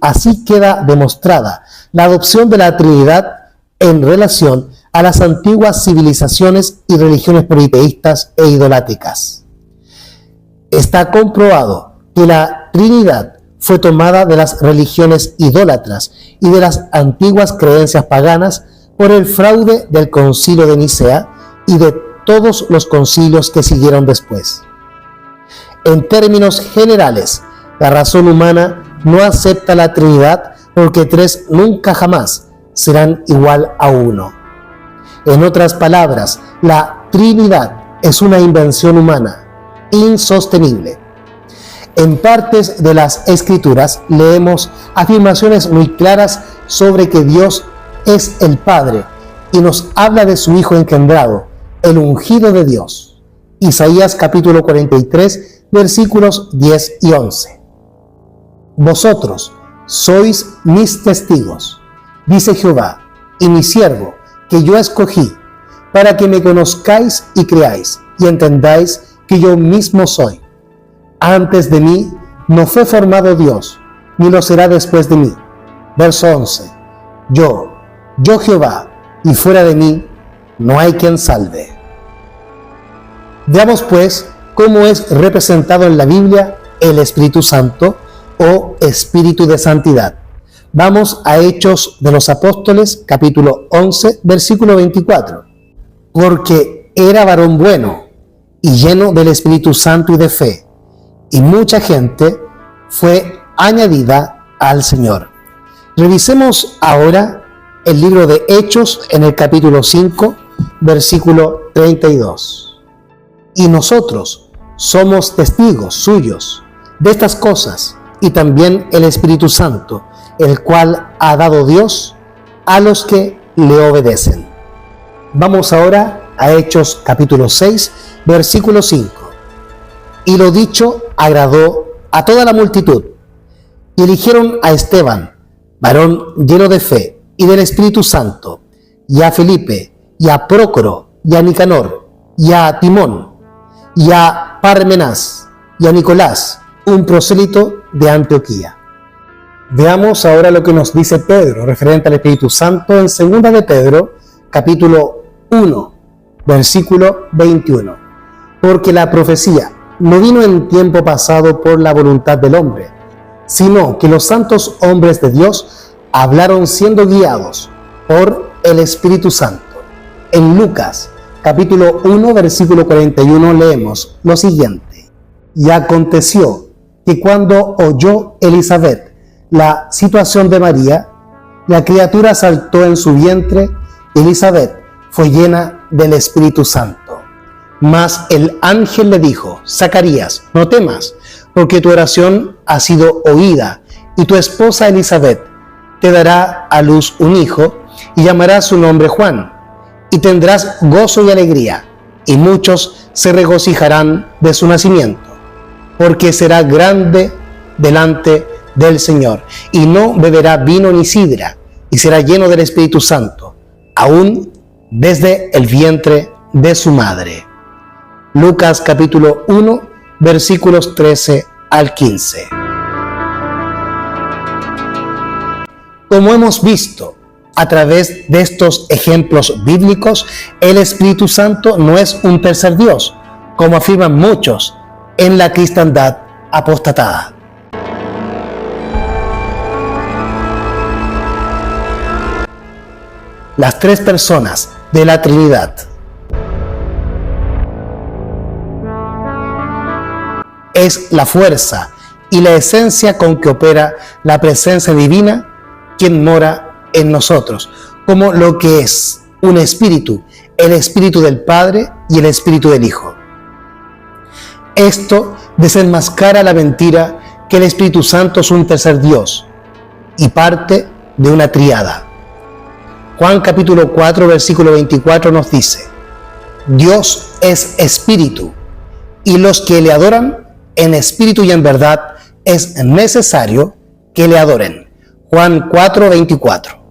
A: Así queda demostrada la adopción de la Trinidad en relación a las antiguas civilizaciones y religiones politeístas e idolátricas. Está comprobado que la Trinidad fue tomada de las religiones idólatras y de las antiguas creencias paganas por el fraude del Concilio de Nicea y de todos los concilios que siguieron después. En términos generales, la razón humana no acepta la Trinidad porque 3 nunca jamás serán igual a 1. En otras palabras, la Trinidad es una invención humana, insostenible. En partes de las Escrituras leemos afirmaciones muy claras sobre que Dios es el Padre y nos habla de su Hijo engendrado, el ungido de Dios. Isaías capítulo 43, versículos 10 y 11. Vosotros sois mis testigos, dice Jehová, y mi siervo, que yo escogí, para que me conozcáis y creáis, y entendáis que yo mismo soy. Antes de mí no fue formado Dios, ni lo será después de mí. Verso 11. Yo Jehová, y fuera de mí no hay quien salve. Veamos pues cómo es representado en la Biblia el Espíritu Santo o Espíritu de Santidad. Vamos a Hechos de los Apóstoles, capítulo 11, versículo 24. Porque era varón bueno y lleno del Espíritu Santo y de fe, y mucha gente fue añadida al Señor. Revisemos ahora el libro de Hechos en el capítulo 5, versículo 32. Y nosotros somos testigos suyos de estas cosas, y también el Espíritu Santo, el cual ha dado Dios a los que le obedecen. Vamos ahora a Hechos capítulo 6, versículo 5. Y lo dicho agradó a toda la multitud, y eligieron a Esteban, varón lleno de fe y del Espíritu Santo, y a Felipe, y a Prócoro, y a Nicanor, y a Timón, y a Parmenás, y a Nicolás, un prosélito de Antioquía. Veamos ahora lo que nos dice Pedro referente al Espíritu Santo en 2 de Pedro, capítulo 1, versículo 21. Porque la profecía no vino en tiempo pasado por la voluntad del hombre, sino que los santos hombres de Dios hablaron siendo guiados por el Espíritu Santo. En Lucas, capítulo 1, versículo 41, leemos lo siguiente. Y aconteció que cuando oyó Elizabeth la situación de María, la criatura saltó en su vientre, y Elizabeth fue llena del Espíritu Santo. Mas el ángel le dijo: Zacarías, no temas, porque tu oración ha sido oída, y tu esposa Elizabeth te dará a luz un hijo, y llamarás su nombre Juan, y tendrás gozo y alegría, y muchos se regocijarán de su nacimiento, porque será grande delante del Señor, y no beberá vino ni sidra, y será lleno del Espíritu Santo, aún desde el vientre de su madre. Lucas capítulo 1, versículos 13 al 15. Como hemos visto a través de estos ejemplos bíblicos, el Espíritu Santo no es un tercer Dios, como afirman muchos en la cristiandad apostatada. Las tres personas de la Trinidad. Es la fuerza y la esencia con que opera la presencia divina quien mora en nosotros, como lo que es un espíritu, el espíritu del Padre y el espíritu del Hijo. Esto desenmascara la mentira que el Espíritu Santo es un tercer Dios y parte de una tríada. Juan capítulo 4, versículo 24 nos dice: Dios es espíritu, y los que le adoran en espíritu y en verdad es necesario que le adoren. Juan 4, 24.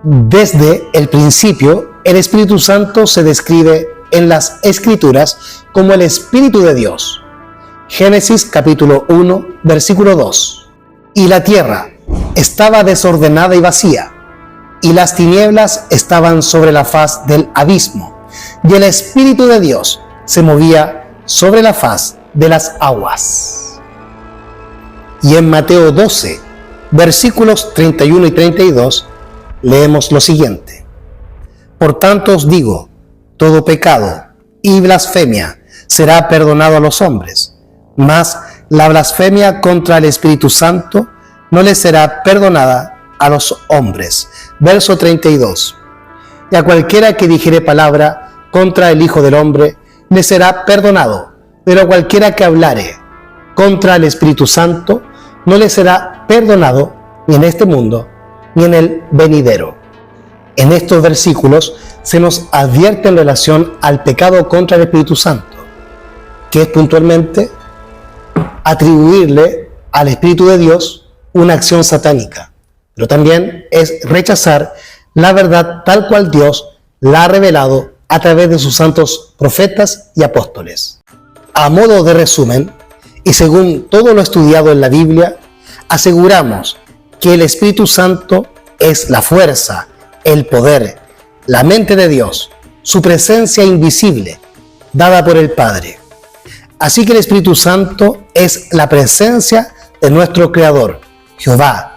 A: Desde el principio, el Espíritu Santo se describe en las Escrituras como el Espíritu de Dios. Génesis capítulo 1, versículo 2. Y la tierra estaba desordenada y vacía, y las tinieblas estaban sobre la faz del abismo, y el Espíritu de Dios se movía sobre la faz de las aguas. Y en Mateo 12, versículos 31 y 32, leemos lo siguiente: Por tanto os digo, todo pecado y blasfemia será perdonado a los hombres, mas la blasfemia contra el Espíritu Santo no le será perdonada a los hombres. Verso 32. Y a cualquiera que dijere palabra contra el Hijo del Hombre le será perdonado, pero a cualquiera que hablare contra el Espíritu Santo no le será perdonado ni en este mundo ni en el venidero. En estos versículos se nos advierte en relación al pecado contra el Espíritu Santo, que es puntualmente atribuirle al Espíritu de Dios una acción satánica, pero también es rechazar la verdad tal cual Dios la ha revelado a través de sus santos profetas y apóstoles. A modo de resumen, y según todo lo estudiado en la Biblia, aseguramos que el Espíritu Santo es la fuerza, el poder, la mente de Dios, su presencia invisible, dada por el Padre. Así que el Espíritu Santo es la presencia de nuestro Creador, Jehová,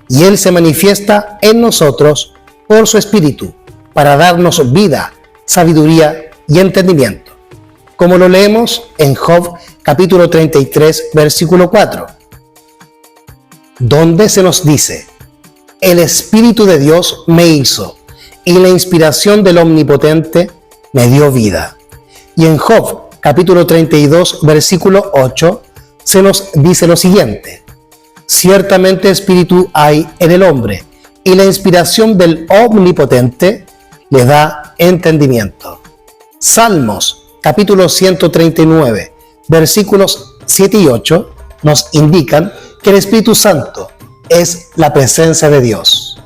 A: y Él se manifiesta en nosotros por su Espíritu, para darnos vida, sabiduría y entendimiento, como lo leemos en Job capítulo 33, versículo 4, donde se nos dice: el Espíritu de Dios me hizo, y la inspiración del Omnipotente me dio vida. Y en Job capítulo 32, versículo 8, se nos dice lo siguiente: ciertamente espíritu hay en el hombre, y la inspiración del Omnipotente le da entendimiento. Salmos capítulo 139, versículos 7 y 8 nos indican que el Espíritu Santo es la presencia de Dios.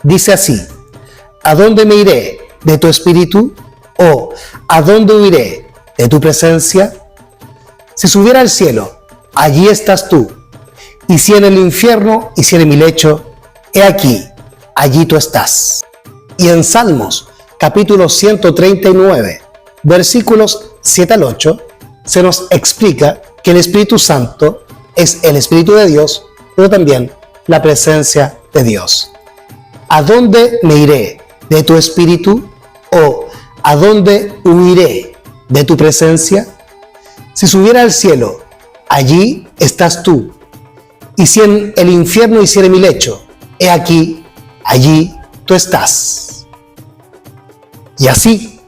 A: Dice así: ¿a dónde me iré de tu espíritu? ¿O a dónde huiré de tu presencia? Si subiera al cielo, allí estás tú. Y si en el infierno hiciere mi lecho, he aquí, allí tú estás. Y en Salmos, capítulo 139, versículos 7 al 8, se nos explica que el Espíritu Santo es el Espíritu de Dios, pero también la presencia de Dios. ¿A dónde me iré de tu Espíritu? ¿O a dónde huiré de tu presencia? Si subiera al cielo, allí estás tú. Y si en el infierno hiciere mi lecho, he aquí, allí tú estás. Y así,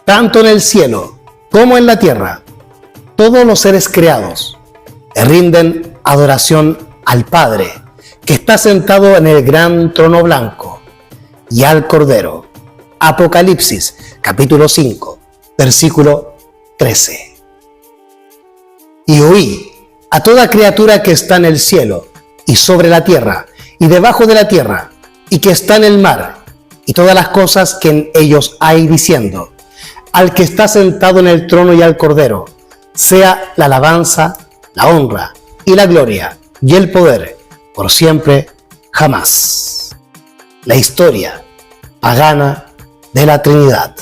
A: tanto en el cielo como en la tierra, todos los seres creados le rinden adoración al Padre, que está sentado en el gran trono blanco, y al Cordero. Apocalipsis, capítulo 5, versículo 13. Y oí a toda criatura que está en el cielo, y sobre la tierra, y debajo de la tierra, y que está en el mar, y todas las cosas que en ellos hay, diciendo: al que está sentado en el trono y al Cordero, sea la alabanza, la honra, y la gloria, y el poder, por siempre, jamás. La historia pagana de la Trinidad.